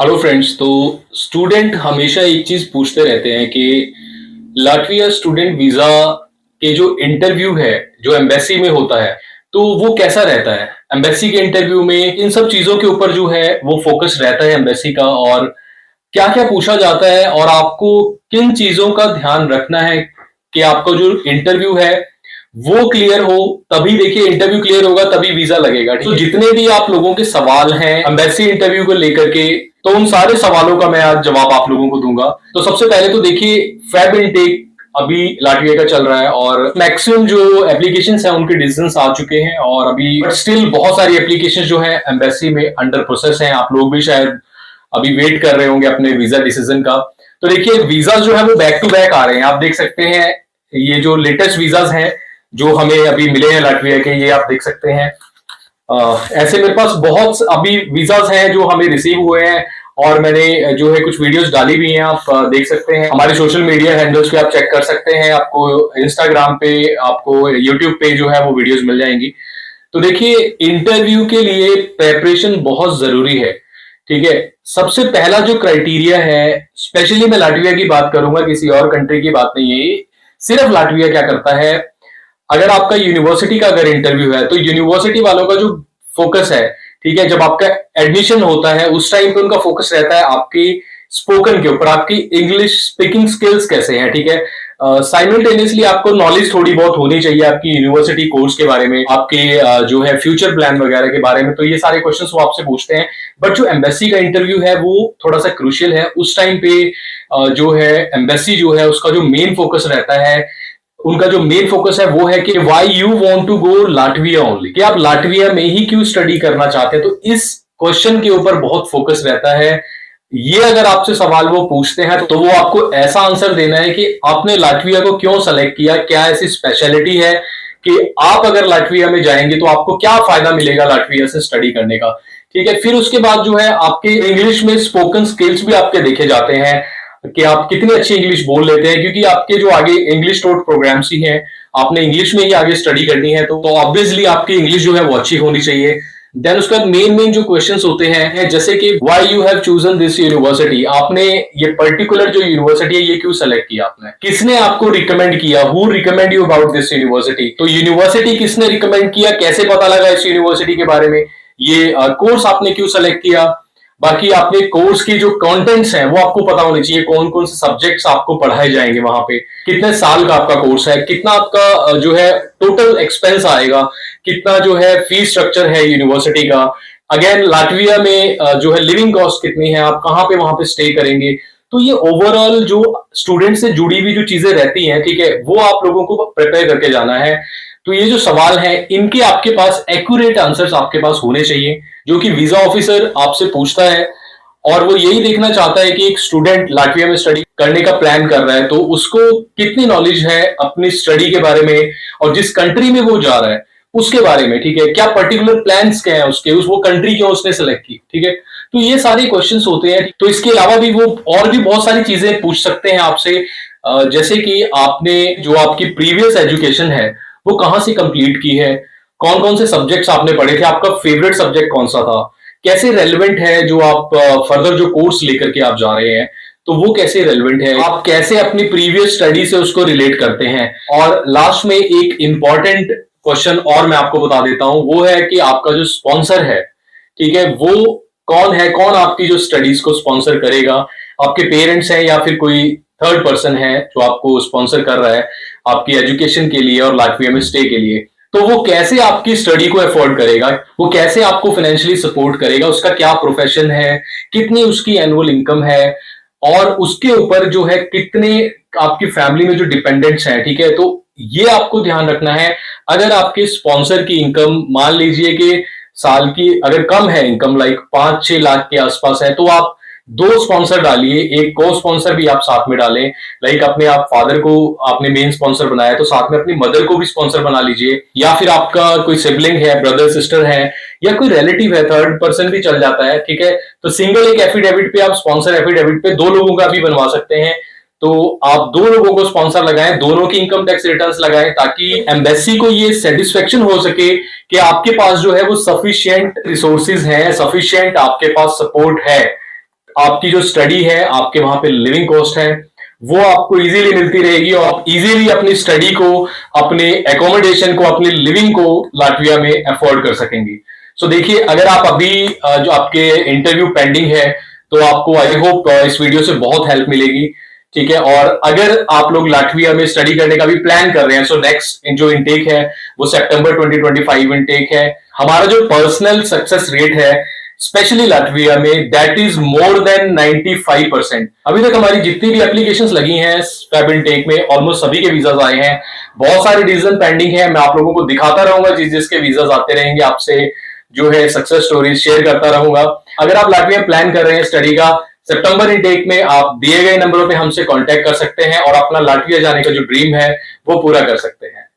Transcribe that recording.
Hello friends. तो student हमेशा एक चीज पूछते रहते हैं कि लाटविया स्टूडेंट वीजा के जो इंटरव्यू है जो एम्बेसी में होता है तो वो कैसा रहता है। एम्बेसी के इंटरव्यू में इन सब चीजों के ऊपर जो है वो फोकस रहता है एम्बेसी का, और क्या क्या पूछा जाता है और आपको किन चीजों का ध्यान रखना है कि आपका जो इंटरव्यू है वो क्लियर हो। तभी देखिए इंटरव्यू क्लियर होगा तभी वीजा लगेगा। तो जितने भी आप लोगों के सवाल हैं एम्बेसी इंटरव्यू को लेकर के, तो उन सारे सवालों का मैं आज जवाब आप लोगों को दूंगा। तो सबसे पहले तो देखिए फेब इनटेक अभी लाटविया का चल रहा है और मैक्सिमम जो एप्लीकेशंस हैं उनके डिसीजंस आ चुके हैं, और अभी बट स्टिल बहुत सारी एप्लीकेशंस जो है एम्बेसी में अंडर प्रोसेस हैं। आप लोग भी शायद अभी वेट कर रहे होंगे अपने वीजा डिसीजन का। तो देखिए वीजा जो है वो बैक टू बैक आ रहे हैं। आप देख सकते हैं ये जो लेटेस्ट वीजाज हैं जो हमें अभी मिले हैं लाटविया के, ये आप देख सकते हैं। ऐसे मेरे पास बहुत अभी वीजाज हैं जो हमें रिसीव हुए हैं, और मैंने जो है कुछ वीडियोस डाली भी हैं। आप देख सकते हैं हमारे सोशल मीडिया हैंडल्स पे, आप चेक कर सकते हैं। आपको इंस्टाग्राम पे, आपको यूट्यूब पे जो है वो वीडियोस मिल जाएंगी। तो देखिए इंटरव्यू के लिए प्रेपरेशन बहुत जरूरी है। ठीक है, सबसे पहला जो क्राइटेरिया है, स्पेशली मैं लाटविया की बात करूंगा, किसी और कंट्री की बात नहीं है ये, सिर्फ लाटविया क्या करता है। अगर आपका यूनिवर्सिटी का अगर इंटरव्यू है तो यूनिवर्सिटी वालों का जो फोकस है, ठीक है, जब आपका एडमिशन होता है उस टाइम पे उनका फोकस रहता है आपकी स्पोकन के ऊपर, आपकी इंग्लिश स्पीकिंग स्किल्स कैसे हैं। ठीक है, साइमल्टेनियसली आपको नॉलेज थोड़ी बहुत होनी चाहिए आपकी यूनिवर्सिटी कोर्स के बारे में, आपके जो है फ्यूचर प्लान वगैरह के बारे में। तो ये सारे क्वेश्चंस वो आपसे पूछते हैं। बट जो एम्बेसी का इंटरव्यू है वो थोड़ा सा क्रूशियल है। उस टाइम पे जो है एम्बेसी जो है उसका जो मेन फोकस रहता है, उनका जो मेन फोकस है वो है कि why you want to go Latvia only, कि आप लाटविया में ही क्यों स्टडी करना चाहते हैं। तो इस क्वेश्चन के ऊपर बहुत फोकस रहता है। ये अगर आपसे सवाल वो पूछते हैं तो वो आपको ऐसा आंसर देना है कि आपने लाटविया को क्यों सेलेक्ट किया, क्या ऐसी स्पेशलिटी है कि आप अगर लाटविया में जाएंगे तो आपको क्या फायदा मिलेगा लाटविया से स्टडी करने का। ठीक है, फिर उसके बाद जो है आपके इंग्लिश में स्पोकन स्किल्स भी आपके देखे जाते हैं कि आप कितनी अच्छी इंग्लिश बोल लेते हैं, क्योंकि आपके जो आगे इंग्लिश टोट प्रोग्राम्स ही हैं, आपने इंग्लिश में ही आगे स्टडी करनी है, तो ऑब्वियसली आपकी इंग्लिश जो है वो अच्छी होनी चाहिए। देन उसके बाद मेन मेन जो क्वेश्चंस होते हैं जैसे कि why you have chosen this university, आपने ये पर्टिकुलर जो यूनिवर्सिटी है ये क्यों सेलेक्ट किया, आपने किसने आपको रिकमेंड किया, who recommend you about this university. तो यूनिवर्सिटी किसने रिकमेंड किया, कैसे पता लगा इस यूनिवर्सिटी के बारे में, ये कोर्स आपने क्यों सेलेक्ट किया। बाकी आपने कोर्स की जो कंटेंट्स हैं वो आपको पता होने चाहिए, कौन कौन से सब्जेक्ट्स आपको पढ़ाए जाएंगे वहां पे, कितने साल का आपका कोर्स है, कितना आपका जो है टोटल एक्सपेंस आएगा, कितना जो है फीस स्ट्रक्चर है यूनिवर्सिटी का। अगेन लाटविया में जो है लिविंग कॉस्ट कितनी है, आप कहाँ पे वहां पे स्टे करेंगे। तो ये ओवरऑल जो स्टूडेंट से जुड़ी हुई जो चीजें रहती हैं, ठीक है, वो आप लोगों को प्रिपेयर करके जाना है। तो ये जो सवाल है इनके आपके पास एक्यूरेट आंसर्स आपके पास होने चाहिए, जो कि वीजा ऑफिसर आपसे पूछता है। और वो यही देखना चाहता है कि एक स्टूडेंट लाटविया में स्टडी करने का प्लान कर रहा है तो उसको कितनी नॉलेज है अपनी स्टडी के बारे में, और जिस कंट्री में वो जा रहा है उसके बारे में। ठीक है, क्या पर्टिकुलर प्लान्स क्या है उसके, वो कंट्री क्यों उसने सेलेक्ट की। ठीक है, तो ये सारे क्वेश्चंस होते हैं। तो इसके अलावा भी वो और भी बहुत सारी चीजें पूछ सकते हैं आपसे, जैसे कि आपने जो आपकी प्रीवियस एजुकेशन है वो कहाँ से कंप्लीट की है, कौन कौन से सब्जेक्ट्स आपने पढ़े थे, आपका फेवरेट सब्जेक्ट कौन सा था, कैसे रेलेवेंट है जो आप फर्दर जो कोर्स लेकर के आप जा रहे हैं तो वो कैसे रेलेवेंट है, आप कैसे अपनी प्रीवियस स्टडी से उसको रिलेट करते हैं। और लास्ट में एक इंपॉर्टेंट क्वेश्चन और मैं आपको बता देता हूं, वो है कि आपका जो स्पॉन्सर है, ठीक है, वो कौन है, कौन आपकी जो स्टडीज को स्पॉन्सर करेगा। आपके पेरेंट्स हैं या फिर कोई थर्ड पर्सन है जो आपको स्पॉन्सर कर रहा है आपकी एजुकेशन के लिए और लाटविया में स्टे के लिए। तो वो कैसे आपकी स्टडी को अफोर्ड करेगा, वो कैसे आपको फाइनेंशियली सपोर्ट करेगा, उसका क्या प्रोफेशन है, कितनी उसकी एनुअल इनकम है, और उसके ऊपर जो है कितने आपकी फैमिली में जो डिपेंडेंट्स हैं। ठीक है, तो ये आपको ध्यान रखना है। अगर आपके स्पॉन्सर की इनकम मान लीजिए कि साल की अगर कम है इनकम, लाइक 5-6 लाख के आसपास है, तो आप 2 स्पॉन्सर डालिए, एक को स्पॉन्सर भी आप साथ में डालें। लाइक अपने आप फादर को आपने मेन स्पॉन्सर बनाया तो साथ में अपनी मदर को भी स्पॉन्सर बना लीजिए, या फिर आपका कोई सिबलिंग है, ब्रदर सिस्टर है, या कोई रिलेटिव है, थर्ड पर्सन भी चल जाता है। ठीक है, तो सिंगल एक एफिडेविट पे आप स्पॉन्सर एफिडेविट पे 2 लोगों का भी बनवा सकते हैं। तो आप 2 लोगों को स्पॉन्सर लगाएं, दोनों की इनकम टैक्स रिटर्न्स लगाएं, ताकि एम्बेसी को ये सेटिस्फेक्शन हो सके कि आपके पास जो है वो सफिशिएंट रिसोर्सेज हैं, सफिशिएंट आपके पास सपोर्ट है आपकी जो स्टडी है, आपके वहां पे लिविंग कॉस्ट है, वो आपको इजीली मिलती रहेगी और आप इजीली अपनी स्टडी को, अपने एकोमोडेशन को, अपनी लिविंग को लाटविया में अफोर्ड कर सकेंगी। सो देखिए, अगर आप अभी जो आपके इंटरव्यू पेंडिंग है, तो आपको आई होप इस वीडियो से बहुत हेल्प मिलेगी। ठीक है, और अगर आप लोग लाटविया में स्टडी करने का भी प्लान कर रहे हैं, सो नेक्स्ट जो इनटेक है वो सितंबर 2025 इनटेक है। हमारा जो पर्सनल सक्सेस रेट है स्पेशली लाटविया में, दैट इज मोर देन 95%। अभी तक हमारी जितनी भी एप्लीकेशंस लगी हैं फेब इनटेक में, ऑलमोस्ट सभी के वीजाज आए हैं। बहुत सारे डिसीजन पेंडिंग है, मैं आप लोगों को दिखाता रहूंगा जिस जिसके वीजाज आते रहेंगे, आपसे जो है सक्सेस स्टोरीज शेयर करता रहूंगा। अगर आप लाटविया प्लान कर रहे हैं स्टडी का, सितंबर इनटेक में आप दिए गए नंबरों पे हमसे कांटेक्ट कर सकते हैं और अपना लाटविया जाने का जो ड्रीम है वो पूरा कर सकते हैं।